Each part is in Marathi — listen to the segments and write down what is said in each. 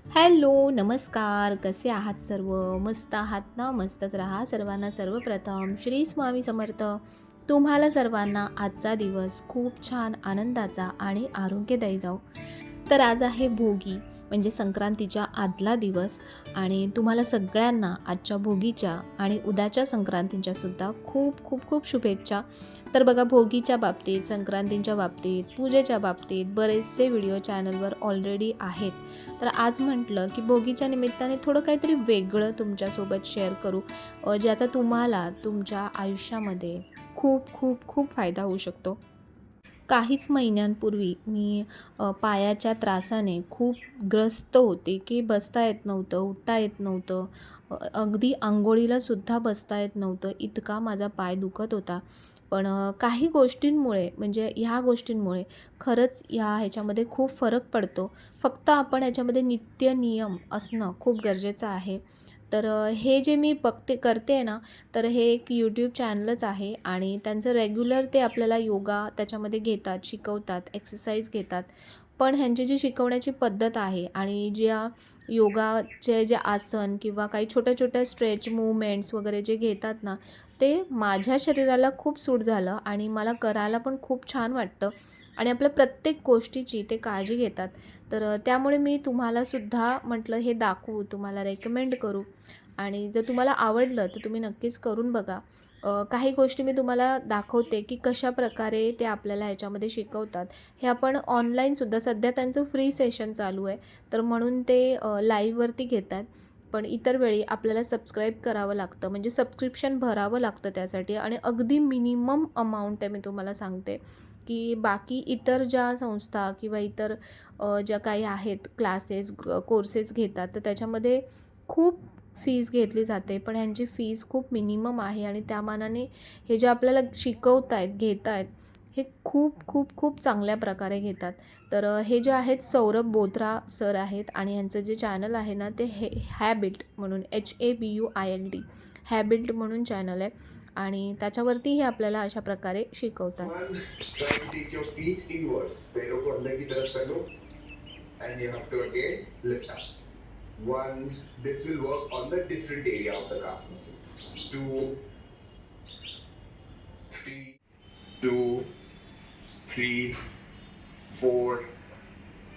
हॅलो, नमस्कार. कसे आहात सर्व? मस्त आहात ना? मस्तच राहा. सर्वांना सर्वप्रथम श्री स्वामी समर्थ. तुम्हाला सर्वांना आजचा दिवस खूप छान आनंदाचा आणि आरोग्यदायी जाओ. तर आज आहे भोगी म्हणजे संक्रांतीच्या आदला दिवस आणि तुम्हाला सगळ्यांना आजच्या भोगीच्या आणि उद्याच्या संक्रांतीच्या सुद्धा खूप खूप खूप शुभेच्छा. तर बघा, भोगीच्या बाबतीत, संक्रांतीच्या बाबतीत, पूजेच्या बाबतीत बरेचसे व्हिडिओ चॅनलवर ऑलरेडी आहेत. तर आज म्हटलं की भोगीच्या निमित्ताने थोडं काहीतरी वेगळं तुमच्यासोबत शेअर करू, ज्याचा तुम्हाला तुमच्या आयुष्यामध्ये खूप खूप खूप फायदा होऊ शकतो. काहीच महिन्यांपूर्वी मी पायाच्या त्रासाने खूप ग्रस्त होते, की बसता येत नव्हतं, उठता येत नव्हतं. अगदी अंघोळीलासुद्धा बसता येत नव्हतं, इतका माझा पाय दुखत होता. पण काही गोष्टींमुळे, म्हणजे ह्या गोष्टींमुळे खरंच ह्याच्यामध्ये खूप फरक पडतो. फक्त आपण ह्याच्यामध्ये नित्य नियम असणं खूप गरजेचं आहे. तर हे जे मी बघते करते आहे ना, तर हे एक यूट्यूब चॅनलच आहे आणि त्यांचं रेग्युलर ते आपल्याला योगा त्याच्यामध्ये घेतात, शिकवतात, एक्सरसाइज घेतात. पण ह्यांची जी शिकवण्याची पद्धत आहे आणि ज्या योगाचे जे आसन किंवा काही छोट्या-छोट्या स्ट्रेच मूव्हमेंट्स वगैरे जे घेतात ना, ते माझ्या शरीराला खूप सूट झालं आणि मला करायला पण खूप छान वाटतं आणि आपल्या प्रत्येक गोष्टीची ते काळजी घेतात. तर त्यामुळे मी तुम्हालासुद्धा म्हटलं हे दाखवू, तुम्हाला रेकमेंड करू आणि जर तुम्हाला आवडलं तर तुम्ही नक्कीच करून बघा. काही गोष्टी मी तुम्हाला दाखवते की कशाप्रकारे ते आपल्याला ह्याच्यामध्ये शिकवतात. हे आपण ऑनलाईनसुद्धा, सध्या त्यांचं फ्री सेशन चालू आहे, तर म्हणून ते लाईव्हवरती घेतात. पण इतर वेळी आपल्याला सबस्क्राईब करावं लागतं, म्हणजे सबस्क्रिप्शन भरावं लागतं त्यासाठी आणि अगदी मिनिमम अमाऊंट आहे, मी तुम्हाला सांगते. की बाकी इतर ज्या संस्था किंवा इतर ज्या काही आहेत क्लासेस, कोर्सेस घेतात, तर त्याच्यामध्ये खूप फीज घेतली जाते. पण ह्यांची फीज खूप मिनिमम आहे आणि त्या मानाने हे जे आपल्याला शिकवतायत, घेतायत, हे खूप खूप खूप चांगल्या प्रकारे घेतात. तर हे जे आहेत सौरभ बोथरा सर आहेत आणि यांचं जे चॅनल आहे ना, ते हॅबिट म्हणून HABUILT हॅबिट म्हणून चॅनल आहे आणि त्याच्यावरती हे आपल्याला अशा प्रकारे शिकवतात. Try to take your feet inwards. पैरों को अंदर की तरफ कर low and you have to again lift up. One, this will work on the different area of the calf muscle. Two, three, two, three, four,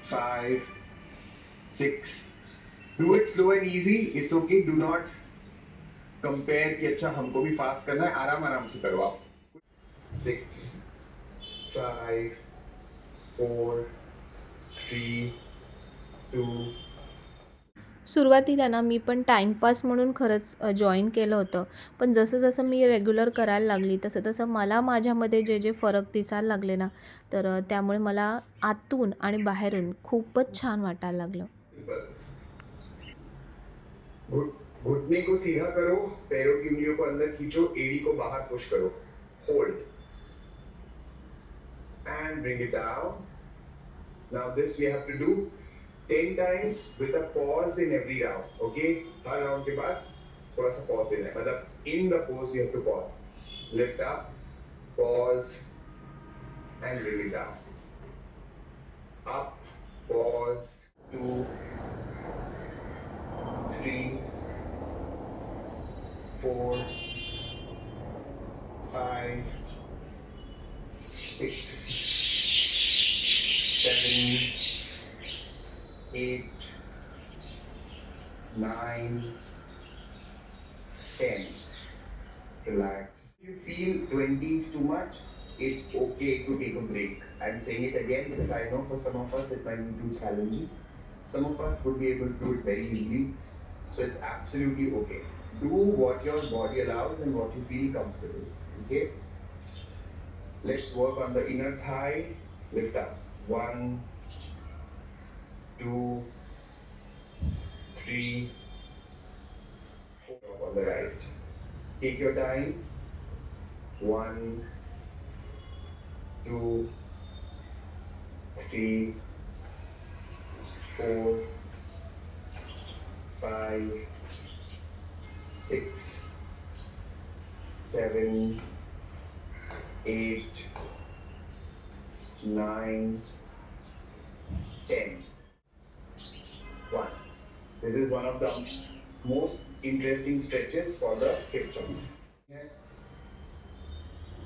five, six. Do it slow and easy. It's okay. Do not compare कि अच्छा हमको भी फास्ट करना है. आराम आराम से करो आप. 6, 5, 4, 3, 2. सुरुवातीला ना मी पण टाईमपास म्हणून खरंच जॉईन केलं होतं. पण जसं-जसं मी रेग्युलर करायला लागली, तसं-तसं मला माझ्यामध्ये जे फोरक दिसायला लागले ना, तर त्यामुळे मला आतून आणि बाहेरून खूपच छान वाटायला लागलं. घुटने को सीधा करो, पैरों की उंगलियों को अंदर खींचो, एड़ी को बाहर पुश करो. Hold and bring it down. Now this we have to do 10 times with a pause in every round. Okay? हर राउंड के बाद थोड़ा सा पॉज देना है. मतलब in the pose you have to pause. Lift up, pause and bring it down. Up, pause. 2, 3, 4, 5, 6, 7, 8, 9, 10. Relax. If you feel 20 is too much, it's okay to take a break. I'm saying it again because I know for some of us it might be too challenging. Some of us would be able to do it very easily. So it's absolutely okay. Do what your body allows and what you feel comfortable. Okay? Let's work on the inner thigh. Lift up. 1, 2, 3, 4 on the right. Take your time. 1, 2, 3, 4, 5, 6, 7, 8, 9, 10. 1. This is one of the most interesting stretches for the hip joint.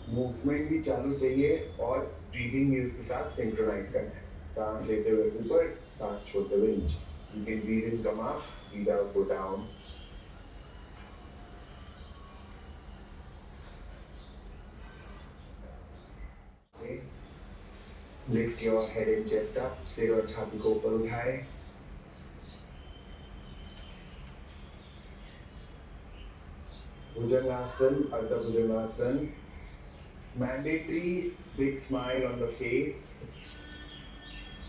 Movement भी चालू चाहिए और ब्रीदिंग भी उसके साथ सिंक्रोनाइज करना है. सांस लेते हुए ऊपर, सांस छोड़ते हुए नीचे. You can breathe in, come up, breathe out, go down. Okay. Lift your head and chest up. सिर और छाती को ऊपर उठाए. भुजंगासन, अर्ध भुजंगासन. Mandatory big smile on the face.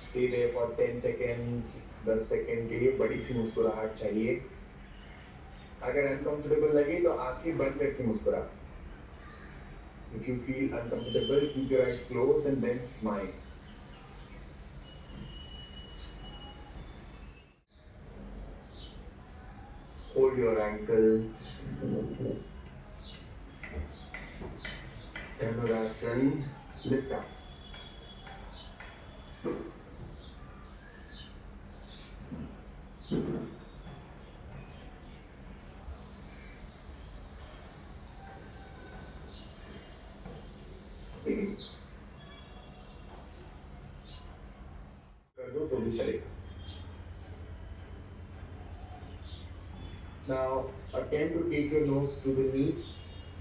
Stay there for 10 seconds. 10 second के लिए बड़ी सी मुस्कुराहट चाहिए. अगर अनकंफर्टेबल लगे तो आंखें बंद करके मुस्कुरा. If you feel uncomfortable, keep your eyes closed and then smile. Hold your ankle. Dhanurasana. Lift up. कर दो तो भी चलेगा. Now attempt to take your nose to the knee.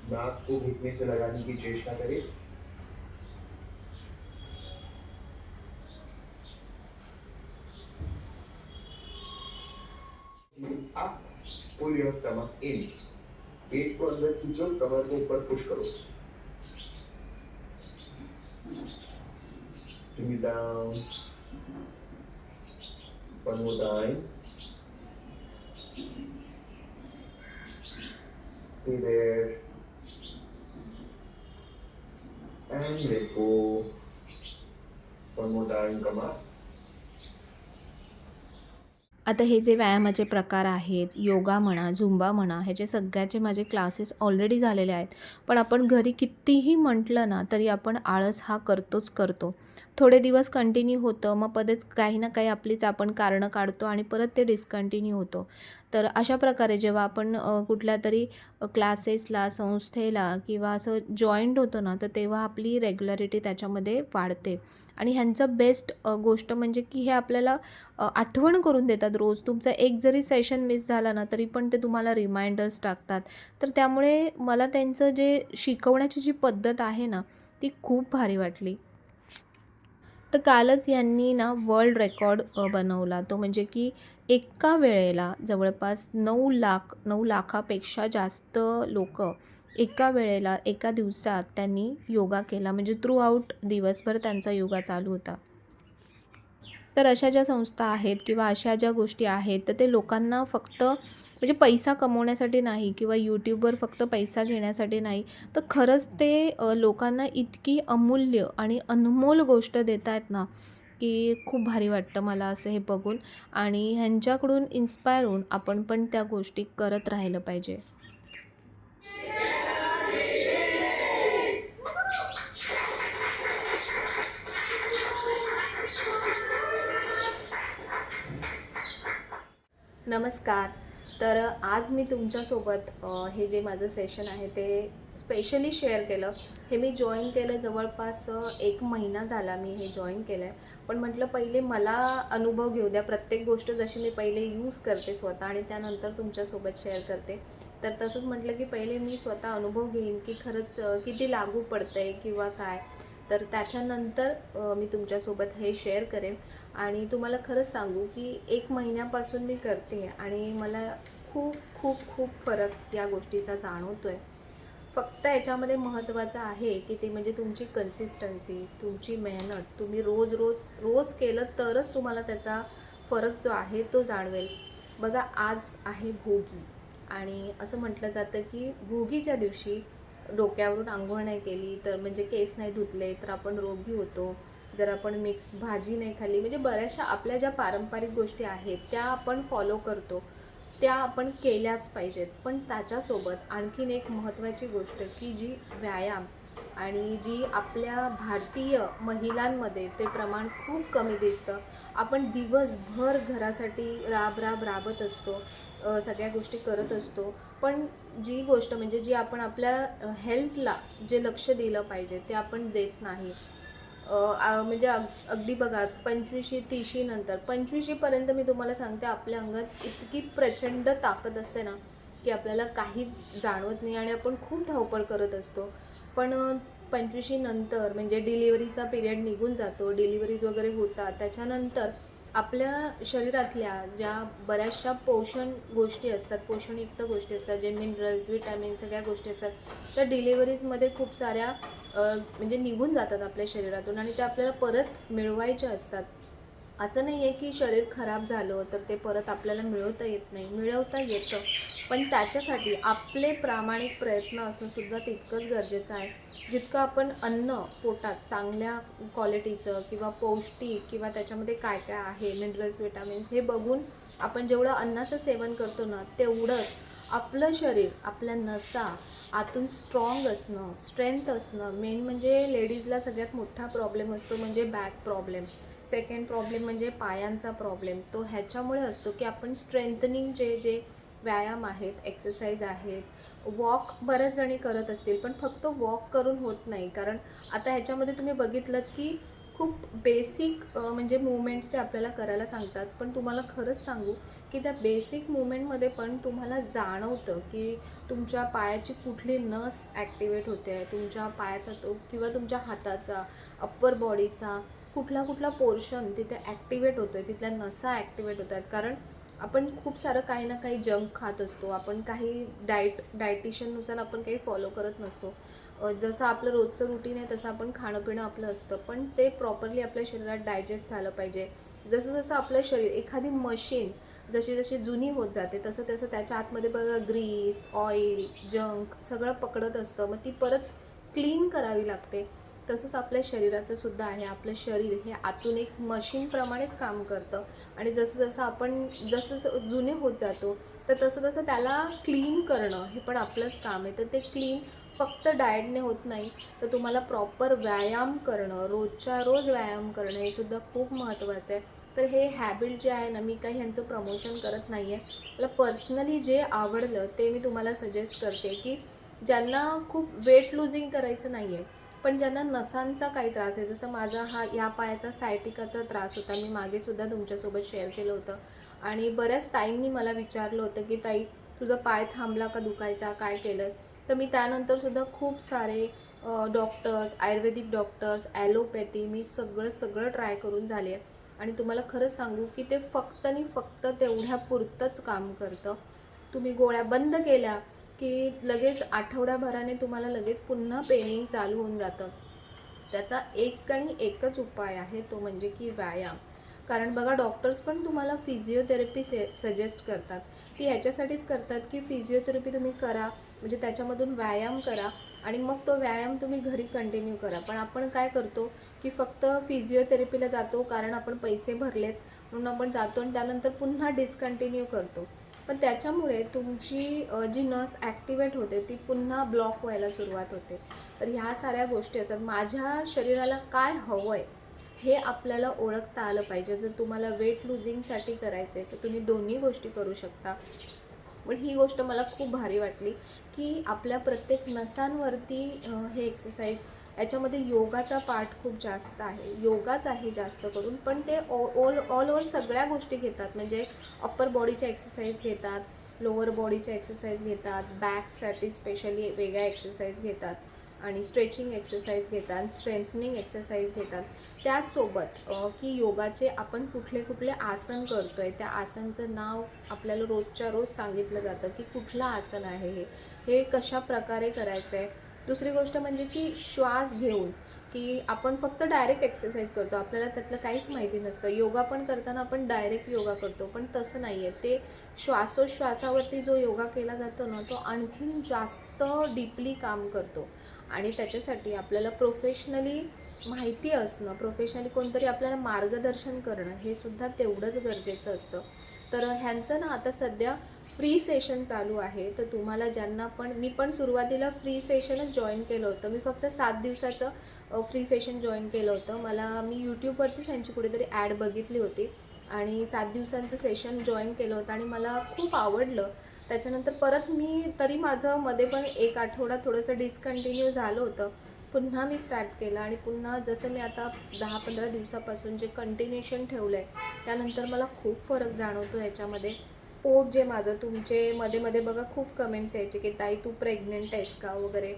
नाक को घुटने से लगाने की चेष्टा करें. Up, pull your stomach in. पेट को अंदर खींचो, कमर को ऊपर पुश करो. Bring it down. One more time. Stay there. And let go. One more time, come up. आता हे जे व्यायामाचे प्रकार आहेत, योगा म्हणा, झुंबा म्हणा, ह्याचे सगळ्याचे माझे क्लासेस ऑलरेडी झालेले आहेत. पण आपण घरी कितीही म्हटलं ना तरी आपण आळस हा करतोच करतो. थोडे दिवस कंटिन्यू होतं, मग पदेच काही ना काही आपलीच आपण कारणं काढतो आणि परत ते डिस्कंटिन्यू होतं. तर अशा प्रकारे जेव्हा आपण कुठल्या तरी क्लासेसला, संस्थेला किंवा असं जॉईंट होतो ना, तर तेव्हा आपली रेग्युलरिटी त्याच्यामध्ये वाढते. आणि ह्यांचं बेस्ट गोष्ट म्हणजे की हे आपल्याला आठवण करून देतात रोज. तुमचा एक जरी सेशन मिस झाला ना तरी पण ते तुम्हाला रिमाइंडर्स टाकतात. तर त्यामुळे मला त्यांचं जे शिकवण्याची जी पद्धत आहे ना ती खूप भारी वाटली. तर कालच यांनी ना वर्ल्ड रेकॉर्ड बनवला. तो म्हणजे की एका वेळेला जवळपास 9 लाखापेक्षा जास्त लोक एका वेळेला एका दिवसात त्यांनी योगा केला. म्हणजे थ्रू आऊट दिवसभर त्यांचा योगा चालू होता. तर अशा ज्या संस्था आहेत किंवा अशा ज्या गोष्टी आहेत तर ते लोकांना फक्त म्हणजे पैसा कमवण्यासाठी नाही किंवा यूट्यूबवर फक्त पैसा घेण्यासाठी नाही, तर खरंच ते लोकांना इतकी अमूल्य आणि अनमोल गोष्ट देत आहेत ना की खूप भारी वाटतं मला असं हे बघून. आणि ह्यांच्याकडून इन्स्पायर होऊन आपण पण त्या गोष्टी करत राहिलं पाहिजे. नमस्कार. तर आज मी तुमच्यासोबत हे जे माझं सेशन आहे ते स्पेशली शेअर केलं. हे मी जॉईन केलं जवळपास 1 महिना झाला मी हे जॉईन केलं आहे. पण म्हटलं पहिले मला अनुभव घेऊ द्या. प्रत्येक गोष्ट जशी मी पहिले यूज करते स्वतः आणि त्यानंतर तुमच्यासोबत शेअर करते. तर तसंच म्हटलं की पहिले मी स्वतः अनुभव घेईन की खरंच किती लागू पडतं आहे किंवा काय. तर त्याच्यानंतर मी तुमच्यासोबत हे शेअर करेन. आणि तुम्हाला खरंच सांगू की 1 महिन्यापासून मी करते आणि मला खूप खूप खूप फरक या गोष्टीचा जाणवतो आहे. फक्त याच्यामध्ये महत्त्वाचं आहे की ते म्हणजे तुमची कन्सिस्टन्सी, तुमची मेहनत. तुम्ही रोज केलं तरच तुम्हाला त्याचा फरक जो आहे तो जाणवेल. बघा आज आहे भोगी आणि असं म्हटलं जातं की भोगीच्या दिवशी डोक्यावरून अंघोळ नाही केली तर म्हणजे केस नाही धुतले तर आपण रोगी होतो. जर आपण मिक्स भाजी नाही खाल्ली म्हणजे बऱ्याचशा आपल्या ज्या पारंपरिक गोष्टी आहेत त्या आपण फॉलो करतो, त्या आपण केल्याच पाहिजेत. पण त्याच्यासोबत आणखीन एक महत्त्वाची गोष्ट की जी व्यायाम आणि जी आपल्या भारतीय महिलांमध्ये ते प्रमाण खूप कमी दिसतं. आपण दिवसभर घरासाठी राबत असतो, सगळ्या गोष्टी करत असतो. पण जी गोष्ट म्हणजे जी आपण आपल्या हेल्थला जे लक्ष दिलं पाहिजे ते आपण देत नाही. म्हणजे अगदी बघा 25शी-30शी नंतर 25शी पर्यंत मी तुम्हाला सांगते आपल्या अंगात इतकी प्रचंड ताकद असते ना, की आपल्याला काहीच जाणवत नाही आणि आपण खूप धावपळ करत असतो. पण 25शी नंतर म्हणजे डिलिव्हरीचा पिरियड निघून जातो, डिलिव्हरीज वगैरे होतात. त्याच्यानंतर आपल्या शरीरातल्या ज्या बऱ्याचशा पोषण गोष्टी असतात, पोषणयुक्त गोष्टी असतात, जे मिनरल्स, विटॅमिन्स सगळ्या गोष्टी असतात, त्या डिलिव्हरीजमध्ये खूप साऱ्या म्हणजे निघून जातात आपल्या शरीरातून आणि ते आपल्याला परत मिळवायचे असतात. असं नाही आहे की शरीर खराब झालं तर ते परत आपल्याला मिळवता येत नाही, मिळवता येतं. पण त्याच्यासाठी आपले प्रामाणिक प्रयत्न असणं सुद्धा तितकंच गरजेचं आहे. जितकं आपण अन्न पोटात चांगल्या क्वालिटीचं किंवा पौष्टिक किंवा त्याच्यामध्ये काय काय आहे मिनरल्स, विटॅमिन्स हे बघून आपण जेवढं अन्नाचं सेवन करतो ना, तेवढंच आपलं शरीर, आपल्या नसा आतून स्ट्रॉंग असणं, स्ट्रेंथ असणं. मेन म्हणजे लेडीजला सगळ्यात मोठा प्रॉब्लेम असतो म्हणजे बॅक प्रॉब्लेम. सेकंड प्रॉब्लेम म्हणजे पायांचा प्रॉब्लेम. तो ह्याच्यामुळे असतो की आपण स्ट्रेंथनिंग जे व्यायाम आहेत, एक्सरसाइज आहेत, वॉक बऱ्याच जणी करत असतील, पण फक्त वॉक करून होत नाही. कारण आता ह्याच्यामध्ये तुम्ही बघितलंत की खूप बेसिक म्हणजे मूव्हमेंट्स ते आपल्याला करायला सांगतात. पण तुम्हाला खरंच सांगू की त्या बेसिक मूव्हमेंटमध्ये पण तुम्हाला जाणवतं की तुमच्या पायाची कुठली नस ॲक्टिवेट होते आहे, तुमच्या पायाचा तो किंवा तुमच्या हाताचा, अप्पर बॉडीचा कुठला पोर्शन तिथे ॲक्टिवेट होतो आहे, तिथल्या नसा ॲक्टिवेट होत आहेत. कारण आपण खूप सारं काही ना काही जंक खात असतो, आपण काही डायटिशियननुसार आपण काही फॉलो करत नसतो. जसं आपलं रोजचं रुटीन आहे तसं आपण खाणंपिणं आपलं असतं, पण ते प्रॉपरली आपल्या शरीरात डायजेस्ट झालं पाहिजे. जसं आपलं शरीर एखादी मशीन जशी जुनी होत जाते तसं त्याच्या आतमध्ये बघा ग्रीस, ऑइल, जंक सगळं पकडत असतं. मग ती परत क्लीन करावी लागते. तसंच आपल्या शरीराचं सुद्धा आहे. आपलं शरीर हे आतून एक मशीनप्रमाणेच काम करतं आणि जसं आपण जसं जुने होत जातो तर तसं त्याला क्लीन करणं हे पण आपलंच काम आहे. तर ते क्लीन फक्त डाएटने होत नाही, तर तुम्हाला प्रॉपर व्यायाम करणं, रोजच्या रोज व्यायाम करणं हे सुद्धा खूप महत्त्वाचं आहे. तर हे हॅबिट जे आहे ना, मी काही ह्यांचं प्रमोशन करत नाही आहे. मला पर्सनली जे आवडलं ते मी तुम्हाला सजेस्ट करते की ज्यांना खूप वेट लूजिंग करायचं नाही आहे, पण ज्यांना नसांचा काही त्रास आहे, जसं माझा हा या पायाचा सायटिकाचा त्रास होता, मी मागेसुद्धा तुमच्यासोबत शेअर केलं होतं आणि बऱ्याच ताईंनी मला विचारलं होतं की ताई तुझा पाय थांबला का दुखायचा, काय केलं? तर मी त्यानंतरसुद्धा खूप सारे डॉक्टर्स, आयुर्वेदिक डॉक्टर्स, ॲलोपॅथी मी सगळं ट्राय करून झाले आहे आणि तुम्हाला खरंच सांगू की ते फक्त आणि फक्त तेवढ्यापुरतंच काम करतं. तुम्ही गोळ्या बंद केल्या की लगेच आठवड्याभराने तुम्हाला लगेच पुन्हा पेनिंग चालू होऊन जातं. त्याचा एक आणि एकच उपाय आहे, तो म्हणजे की व्यायाम. कारण बघा डॉक्टर्स पण तुम्हाला फिजिओथेरपी सजेस्ट करतात. ती ह्याच्यासाठीच करतात की फिजिओथेरपी तुम्ही करा, म्हणजे त्याच्यामधून व्यायाम करा आणि मग तो व्यायाम तुम्ही घरी कंटिन्यू करा. पण आपण काय करतो की फक्त फिजिओथेरपीला जातो कारण आपण पैसे भरलेत म्हणून आपण जातो आणि त्यानंतर पुन्हा डिस्कंटिन्यू करतो. पण त्याच्यामुळे तुमची जी नस ॲक्टिवेट होते ती पुन्हा ब्लॉक व्हायला सुरुवात होते. तर ह्या साऱ्या गोष्टी असतात. माझ्या शरीराला काय हवं आहे हे आपल्याला ओळखता आलं पाहिजे. जर तुम्हाला वेट लूजिंगसाठी करायचं आहे तर तुम्ही दोन्ही गोष्टी करू शकता. पण ही गोष्ट मला खूप भारी वाटली की आपल्या प्रत्येक नसांवरती हे एक्सरसाइज याच्यामध्ये योगाचा पार्ट खूप जास्त आहे. योगाच आहे जास्त करून, पण ते ऑल ओव्हर सगळ्या गोष्टी घेतात. म्हणजे अप्पर बॉडीच्या एक्सरसाइज घेतात, लोअर बॉडीच्या एक्सरसाइज घेतात, बॅकसाठी स्पेशली वेगळ्या एक्सरसाइज घेतात आणि स्ट्रेचिंग एक्सरसाइज घेतात, स्ट्रेंथनिंग एक्सरसाइज घेतात. त्याचसोबत की योगाचे आपण कुठले आसन करतो आहे, त्या आसनचं नाव आपल्याला रोजच्या रोज सांगितलं जातं की कुठलं आसन आहे हे कशा प्रकारे करायचं आहे. दुसरी गोष्ट म्हणजे की श्वास घेऊन की आपण फक्त डायरेक्ट एक्सरसाइज करतो, आपल्याला त्यातलं काहीच माहिती नसतं. योगा पण करताना आपण डायरेक्ट योगा करतो, पण तसं नाही आहे. ते श्वासोश्वासावरती जो योगा केला जातो ना, तो आणखीन जास्त डीपली काम करतो आणि त्याच्यासाठी आपल्याला प्रोफेशनली माहिती असणं, प्रोफेशनली कोणतरी आपल्याला मार्गदर्शन करणं हे सुद्धा तेवढंच गरजेचं असतं. तर ह्यांचं ना आता सध्या फ्री सेशन चालू आहे. तर तुम्हाला ज्यांना पण, मी पण सुरुवातीला फ्री सेशनच जॉईन केलं होतं. मी फक्त 7 दिवसाचं फ्री सेशन जॉईन केलं होतं. मी यूट्यूबवरतीच ह्यांची कुठेतरी ॲड बघितली होती आणि 7 दिवसांचं सेशन जॉईन केलं होतं आणि मला खूप आवडलं. त्याच्यानंतर परत मी तरी माझं मध्ये पण 1 आठवडा थोडंसं डिस्कंटिन्यू झालं होतं. पुन्हा मी स्टार्ट केलं आणि पुन्हा जसं मी आता 10-15 दिवसापासून जे कंटिन्यूशन ठेवलं आहे, त्यानंतर मला खूप फरक जाणवतो ह्याच्यामध्ये. पोट जे माझं, तुमचे मध्ये-मध्ये बघा खूप कमेंट्स यायचे, की "ताई तू प्रेग्नंट आहेस का?" वगैरे.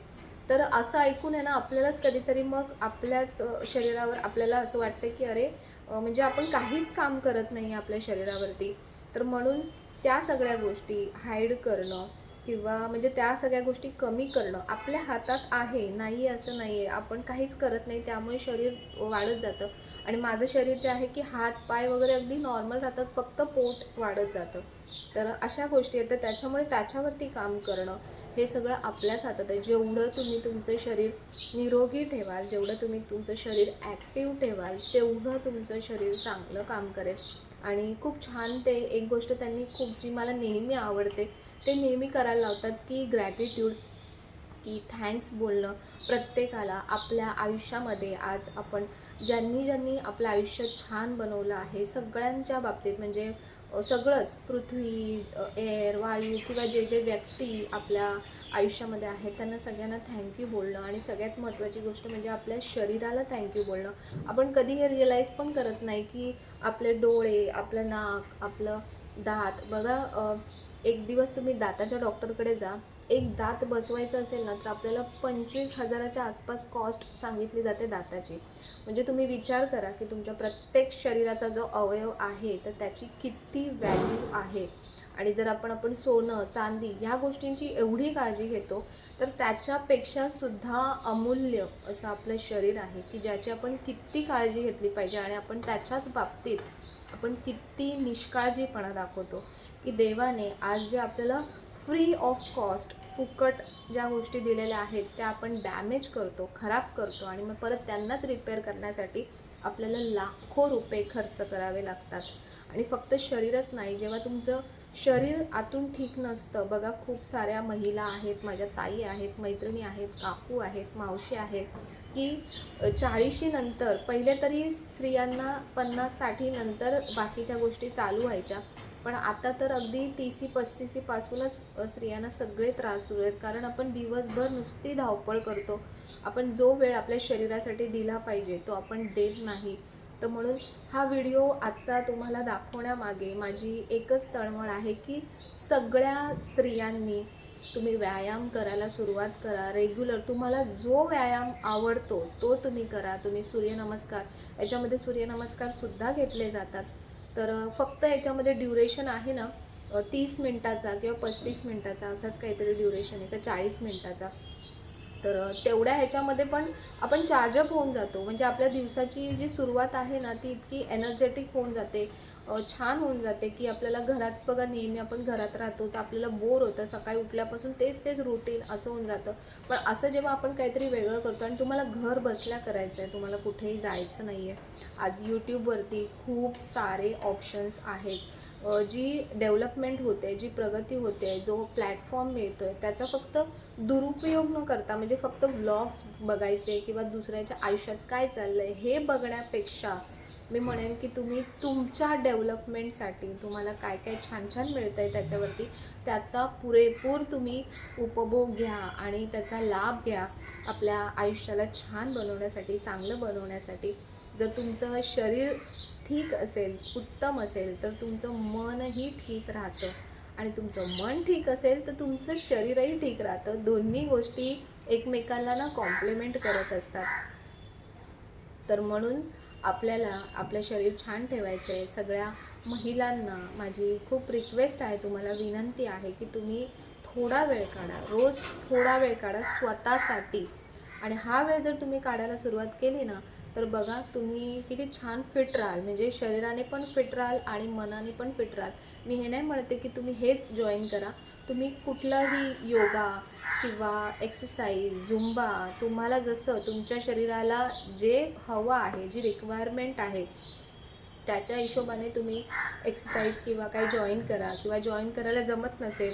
तर असं ऐकून आहे ना, आपल्यालाच कधीतरी मग आपल्याच शरीरावर आपल्याला असं वाटतं, की अरे म्हणजे आपण काहीच काम करत नाही आपल्या शरीरावरती. तर म्हणून त्या सगळ्या गोष्टी हाईड करणं किंवा म्हणजे त्या सगळ्या गोष्टी कमी करणं आपल्या हातात आहे. नाही असं नाही आहे. आपण काहीच करत नाही त्यामुळे शरीर वाढत जातं आणि माझं शरीर जे आहे, की हात, पाय वगैरे अगदी नॉर्मल राहतात. फक्त पोट वाढत जातं. तर अशा गोष्टी आहेत. तर त्याच्यामुळे त्याच्यावरती काम करणं हे सगळं आपल्याच हातात आहे. जेवढं तुम्ही तुमचं शरीर निरोगी ठेवाल, जेवढं तुम्ही तुमचं शरीर ॲक्टिव्ह ठेवाल, तेवढं तुमचं शरीर चांगलं काम करेल. आणि खूप छान ते एक गोष्ट त्यांनी खूप जी मला नेहमी आवडते, ते नेहमी करायला लावतात, की ग्रॅटिट्यूड, की थँक्स बोलणं प्रत्येकाला आपल्या आयुष्यामध्ये. आज आपण ज्यांनी ज्यांनी आपलं आयुष्य छान बनवलं आहे सगळ्यांच्या बाबतीत, म्हणजे सगळंच पृथ्वी, एअर, वायू किंवा जे जे व्यक्ती आपल्या आयुष्यामध्ये आहेत त्यांना सगळ्यांना थँक्यू बोलणं आणि सगळ्यात महत्त्वाची गोष्ट म्हणजे आपल्या शरीराला थँक्यू बोलणं. आपण कधी हे रिअलाईज पण करत नाही, की आपले डोळे, आपलं नाक, आपलं दात बघा. एक दिवस तुम्ही दाताच्या डॉक्टरकडे जा. एक दात बसवायचं असेल ना, तर आपल्याला 25,000च्या आसपास कॉस्ट सांगितली जाते दाताची. म्हणजे तुम्ही विचार करा, की तुमच्या प्रत्येक शरीराचा जो अवयव आहे, तर त्याची किती व्हॅल्यू आहे. आणि जर आपण सोनं, चांदी ह्या गोष्टींची एवढी काळजी घेतो, तर त्याच्यापेक्षासुद्धा अमूल्य असं आपलं शरीर आहे, की ज्याची आपण किती काळजी घेतली पाहिजे आणि आपण त्याच्याच बाबतीत आपण किती निष्काळजीपणा दाखवतो, की देवाने आज जे आपल्याला फ्री ऑफ कॉस्ट फुकट ज्या गोष्टी दिलेल्या आहेत त्या आपण डॅमेज करतो, खराब करतो आणि मग परत त्यांनाच रिपेअर करण्यासाठी आपल्याला लाखो रुपये खर्च करावे लागतात. आणि फक्त शरीरच नाही, जेव्हा तुमचं शरीर आतून ठीक नसतं बघा, खूप साऱ्या महिला आहेत, माझ्या ताई आहेत, मैत्रिणी आहेत, काकू आहेत, मावशी आहेत, की 40शी नंतर पहिले तरी स्त्रियांना 50-60 नंतर बाकीच्या गोष्टी चालू व्हायच्या. पण आता तर अगदी 30शी-35शी पासूनच स्त्रियांना सगळे त्रास सुरू आहेत. कारण आपण दिवसभर नुसती धावपळ करतो. आपण जो वेळ आपल्या शरीरासाठी दिला पाहिजे तो आपण देत नाही. तर म्हणून हा व्हिडिओ आजचा तुम्हाला दाखवण्यामागे माझी एकच तळमळ आहे, की सगळ्या स्त्रियांनी तुम्ही व्यायाम करायला सुरुवात करा. रेग्युलर तुम्हाला जो व्यायाम आवडतो तो तुम्ही करा. तुम्ही सूर्यनमस्कार, याच्यामध्ये सूर्यनमस्कारसुद्धा घेतले जातात. तर फक्त याच्यामध्ये ड्युरेशन आहे ना 30 मिनिटाचा किंवा 35 मिनिटाचा असाच काहीतरी ड्युरेशन आहे, का 40 मिनिटाचा. तर तेवढ्या ह्याच्यामध्ये पण आपण चार्जअप होऊन जातो. म्हणजे आपल्या दिवसाची जी सुरुवात आहे ना, ती इतकी एनर्जेटिक होऊन जाते, छान होऊन जाते, की आपल्याला घरात बघा, नेहमी आपण घरात राहतो तर आपल्याला बोर होतं. सकाळी उठल्यापासून तेच तेच रुटीन असं होऊन जातं. पण असं जेव्हा आपण काहीतरी वेगळं करतो आणि तुम्हाला घर बसल्या करायचं आहे, तुम्हाला कुठेही जायचं नाही आहे. आज यूट्यूबवरती खूप सारे ऑप्शन्स आहेत. जी डेव्हलपमेंट होते, जी प्रगती होते, जो प्लॅटफॉर्म मिळतो आहे, त्याचा फक्त दुरुपयोग न करता, म्हणजे फक्त व्लॉग्स बघायचे किंवा दुसऱ्याच्या आयुष्यात काय चाललं आहे हे बघण्यापेक्षा मी म्हणेन, की तुम्ही तुमच्या डेव्हलपमेंटसाठी तुम्हाला काय काय छान छान मिळतं आहे त्याच्यावरती त्याचा पुरेपूर तुम्ही उपभोग घ्या आणि त्याचा लाभ घ्या आपल्या आयुष्याला छान बनवण्यासाठी, चांगलं बनवण्यासाठी. जर तुमचं शरीर ठीक असेल, उत्तम असेल, तर तुमचं मनही ठीक राहतं आणि तुमचं मन ठीक असेल तर तुमचं शरीरही ठीक राहतं. दोन्ही गोष्टी एकमेकांना ना कॉम्प्लिमेंट करत असतात. तर म्हणून आपल्याला आपलं शरीर छान ठेवायचं आहे. सगळ्या महिलांना माझी खूप रिक्वेस्ट आहे, तुम्हाला विनंती आहे, की तुम्ही थोडा वेळ काढा, रोज थोडा वेळ काढा स्वतःसाठी. आणि हा वेळ जर तुम्ही काढायला सुरुवात केली ना, तर बघा तुम्ही किती छान फिट राहाल. म्हणजे शरीराने पण फिट राहाल आणि मनाने पण फिट राहाल. मी हे नाही म्हणते, की तुम्ही हेच जॉईन करा. तुम्ही कुठलाही योगा किंवा एक्सरसाइज, झुंबा, तुम्हाला जसं तुमच्या शरीराला जे हवं आहे, जी रिक्वायरमेंट आहे, त्याच्या हिशोबाने तुम्ही एक्सरसाइज किंवा काही जॉईन करा, किंवा जॉईन करायला जमत नसेल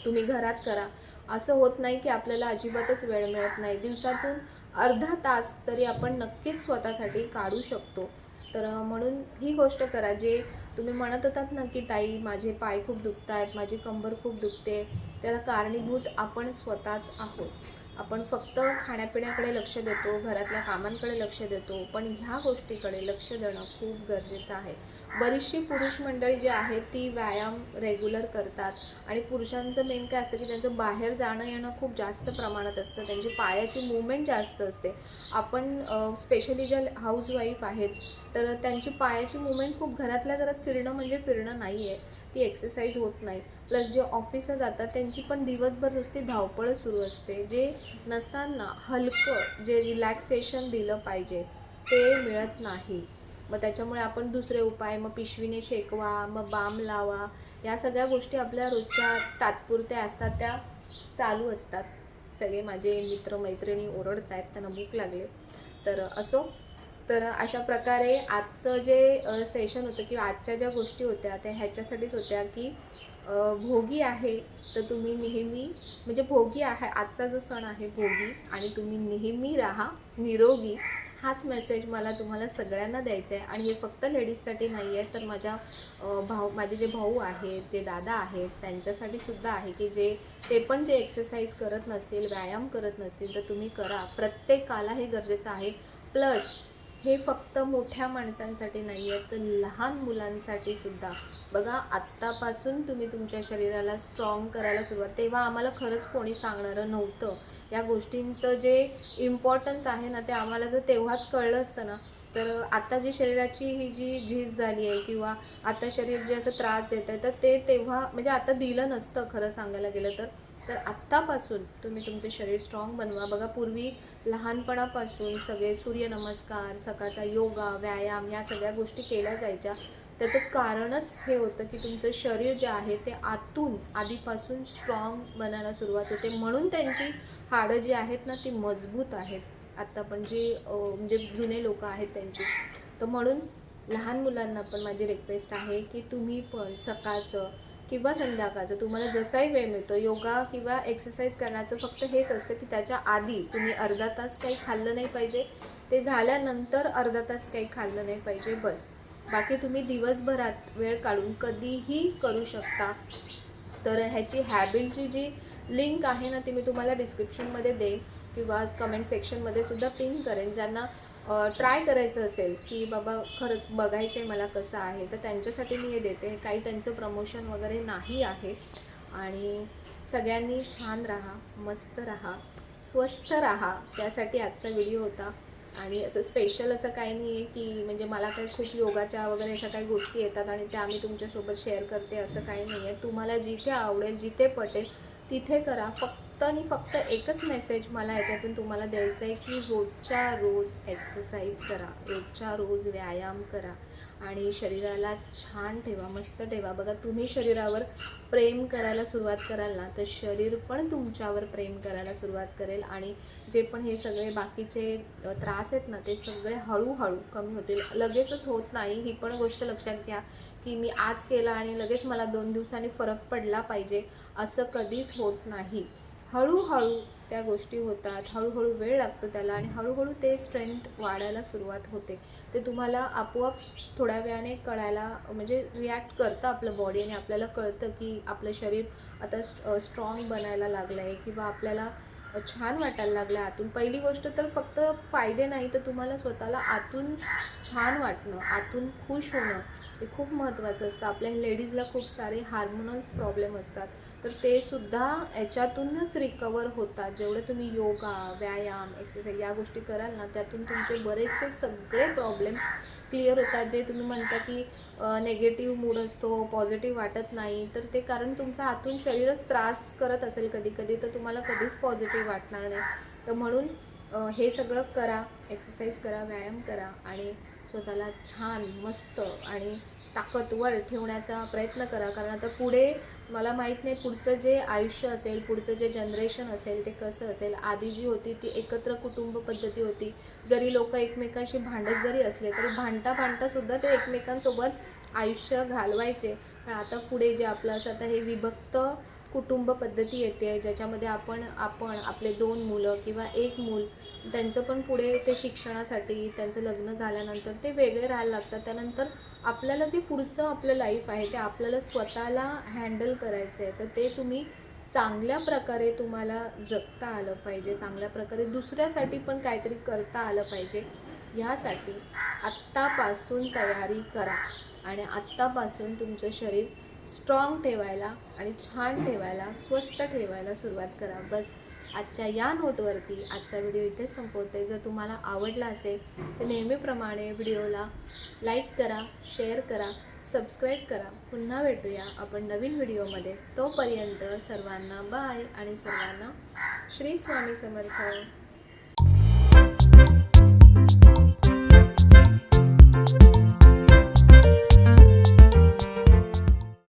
तुम्ही घरात करा. असं होत नाही की आपल्याला अजिबातच वेळ मिळत नाही. दिवसातून अर्धा तास तरी आपण नक्कीच स्वतःसाठी काढू शकतो. तर म्हणून ही गोष्ट करा. जे तुम्ही म्हणत होतात ना की ताई माझे पाय खूप दुखत आहेत, माझी कंबर खूप दुखते, त्याला कारणीभूत आपण स्वतःच आहोत. आपण फक्त खाण्यापिण्याकडे लक्ष देतो, घरातल्या कामांकडे लक्ष देतो, पण ह्या गोष्टीकडे लक्ष देणं खूप गरजेचं आहे. बरीचशी पुरुष मंडळी जी आहेत ती व्यायाम रेग्युलर करतात, आणि पुरुषांचं मेन काय असतं की त्यांचं बाहेर जाणं येणं खूप जास्त प्रमाणात असतं, त्यांची पायाची मूवमेंट जास्त असते. आपण स्पेशली ज्या हाऊसवाईफ आहेत तर त्यांची पायाची मूवमेंट खूप, घरातल्या घरात फिरणं म्हणजे फिरणं नाही आहे, ती एक्सरसाइज होत नाही. प्लस जे ऑफिसला जातात त्यांची पण दिवसभर नुसती धावपळ सुरू असते. जे नसांना हलकं जे रिलॅक्सेशन दिलं पाहिजे ते मिळत नाही. मग त्याच्यामुळे आपण दुसरे उपाय, मग पिशवीने शेकवा, मग बाम लावा, या सगळ्या गोष्टी आपल्या रोजच्या तात्पुरत्या असतात, त्या चालू असतात. सगळे माझे मित्रमैत्रिणी ओरडत आहेत, त्यांना भूक लागले. तर असो, तर अशा प्रकारे आजचं जे सेशन होतं किंवा आजच्या ज्या गोष्टी होत्या त्या ह्याच्यासाठीच होत्या की भोगी आहे तर तुम्ही नेहमी, म्हणजे भोगी आहे आजचा जो सण आहे भोगी, आणि तुम्ही नेहमी राहा निरोगी. हाच मेसेज मला तुम्हाला सगळ्यांना द्यायचा आहे. आणि हे फक्त लेडीजसाठी नाही आहे, तर माझे जे भाऊ आहेत, जे दादा आहेत, त्यांच्यासाठी सुद्धा आहे की ते पण जे एक्सरसाइज करत नसतील, व्यायाम करत नसतील, तर तुम्ही करा. प्रत्येकाला हे गरजेचं आहे. प्लस हे फक्त मोठ्या माणसांसाठी नाही आहे, तर लहान मुलांसाठी सुद्धा. बघा, आत्तापासून तुम्ही तुमच्या शरीराला स्ट्रॉंग करायला सुरुवात, तेव्हा आम्हाला खरंच कोणी सांगणारं नव्हतं. या गोष्टींचं जे इम्पॉर्टन्स आहे ना, ते आम्हाला जर तेव्हाच कळलं असतं ना, तर आता जी शरीराची ही जी झीज झाली आहे, किंवा आता शरीर जे असं त्रास देत आहे, तर ते तेव्हा म्हणजे आता दिलं नसतं खरं सांगायला गेलं तर. तर आत्तापासून तुम्ही तुमचं शरीर स्ट्रॉंग बनवा. बघा, पूर्वी लहानपणापासून सगळे सूर्यनमस्कार, सकाळचा योगा, व्यायाम, या सगळ्या गोष्टी केल्या जायच्या. त्याचं कारणच हे होतं की तुमचं शरीर जे आहे ते आधीपासून स्ट्रॉंग बनायला सुरुवात होते, म्हणून त्यांची हाडं जी आहेत ना ती मजबूत आहेत. आत्ता पण जी म्हणजे जुने लोक आहेत त्यांची. तर म्हणून लहान मुलांना पण माझी रिक्वेस्ट आहे की तुम्ही पण सकाळचं किंवा संध्याकाळचं तुम्हाला जसाही वेळ मिळतो, योगा किंवा एक्सरसाइज करण्याचं फक्त हेच असतं की त्याच्या आधी तुम्ही अर्धा तास काही खाल्लं नाही पाहिजे, ते झाल्यानंतर अर्धा तास काही खाल्लं नाही पाहिजे, बस. बाकी तुम्ही दिवसभरात वेळ काढून कधीही करू शकता. तर ह्याची हॅबिटची जी लिंक आहे ना ती मी तुम्हाला डिस्क्रिप्शनमध्ये देईन, किंवा कमेंट सेक्शनमध्ये सुद्धा पिन करेन. ज्यांना ट्राय करायचं असेल की बाबा खरंच बघायचं आहे मला कसं आहे, तर त्यांच्यासाठी मी हे देते. काही त्यांचं प्रमोशन वगैरे नाही आहे. आणि सगळ्यांनी छान राहा, मस्त राहा, स्वस्थ राहा, त्यासाठी आजचा व्हिडिओ होता. आणि असं स्पेशल असं काही नाही आहे की म्हणजे मला काही खूप योगाच्या वगैरे अशा काही गोष्टी येतात आणि त्या आम्ही तुमच्यासोबत शेअर करते, असं काही नाही आहे. तुम्हाला जिथे आवडेल, जिथे पटेल तिथे करा. फक्त आणि फक्त एकच मेसेज मला याच्यातून तुम्हाला द्यायचं आहे की रोजच्या रोज एक्सरसाइज करा, रोजच्या रोज व्यायाम करा, आणि शरीराला छान ठेवा, मस्त ठेवा. बघा, तुम्ही शरीरावर प्रेम करायला सुरुवात कराल ना, तर शरीर पण तुमच्यावर प्रेम करायला सुरुवात करेल. आणि जे पण हे सगळे बाकीचे त्रास आहेत ना, ते सगळे हळूहळू कमी होतील. लगेचच होत नाही, ही पण गोष्ट लक्षात घ्या की मी आज केलं आणि लगेच मला 2 दिवसांनी फरक पडला पाहिजे, असं कधीच होत नाही. हळूहळू त्या गोष्टी होतात, हळूहळू वेळ लागतो त्याला, आणि हळूहळू ते स्ट्रेंथ वाढायला सुरुवात होते. ते तुम्हाला आपोआप थोड्या वेळाने कळायला, म्हणजे रिॲक्ट करतं आपलं बॉडी, आणि आपल्याला कळतं की आपलं शरीर आता स्ट्रॉंग बनायला लागलं आहे, किंवा आपल्याला छान वाटायला लागलं आहे आतून. पहिली गोष्ट तर फक्त फायदे नाही, तर तुम्हाला स्वतःला आतून छान वाटणं, आतून खुश होणं, हे खूप महत्त्वाचं असतं. आपल्या लेडीजला खूप सारे हार्मोनल्स प्रॉब्लेम असतात, तर ते सुद्धा याच्यातूनच रिकवर होतात. जेवढं तुम्ही योगा, व्यायाम, एक्सरसाइज या गोष्टी कराल ना, त्यातून तुमचे बरेचसे सगळे प्रॉब्लेम्स क्लिअर होतात. जे तुम्ही म्हणता की नेगेटिव्ह मूड असतो, पॉझिटिव्ह वाटत नाही, तर ते कारण तुमचं आतून शरीरच त्रास करत असेल कधी कधी, तर तुम्हाला कधीच पॉझिटिव्ह वाटणार नाही. तर म्हणून हे सगळं करा, एक्सरसाइज करा, व्यायाम करा आणि स्वतःला छान मस्त आणि ताकदवर ठेवण्याचा प्रयत्न करा. कारण आता पुढे मला माहीत नाही पुढचं जे आयुष्य असेल, पुढचं जे जनरेशन असेल ते कसं असेल. आधी जी होती ती एकत्र कुटुंब पद्धती होती. जरी लोकं एकमेकांशी भांडत जरी असले तरी भांडता ते एकमेकांसोबत आयुष्य घालवायचे. पण आता पुढे जे आपलं असं आता हे विभक्त कुटुंब पद्धती येते, ज्याच्यामध्ये आपण आपले 2 मुलं किंवा 1 मूल, त्यांचं पण पुढे ते शिक्षणासाठी त्यांचं लग्न झाल्यानंतर ते वेगळे राहायला लागतात. त्यानंतर आपल्याला जे पुढचं आपलं लाईफ आहे ते आपल्याला स्वतःला हँडल करायचं आहे. तर ते तुम्ही चांगल्या प्रकारे तुम्हाला जगता आलं पाहिजे. चांगल्या प्रकारे दुसऱ्यासाठी पण काहीतरी करता आलं पाहिजे. ह्यासाठी आत्तापासून तयारी करा आणि आत्तापासून तुमचं शरीर स्ट्रॉंग ठेवायला आणि छान ठेवायला, स्वस्थ ठेवायला सुरुवात करा. बस आजच्या या नोटवरती आजचा व्हिडिओ इथेच संपवते. जर तुम्हाला आवडला असेल तर नेहमीप्रमाणे व्हिडिओला लाईक करा, शेअर करा, सबस्क्राईब करा. पुन्हा भेटूया आपण नवीन व्हिडिओमध्ये. तोपर्यंत सर्वांना बाय आणि सर्वांना श्री स्वामी समर्थ.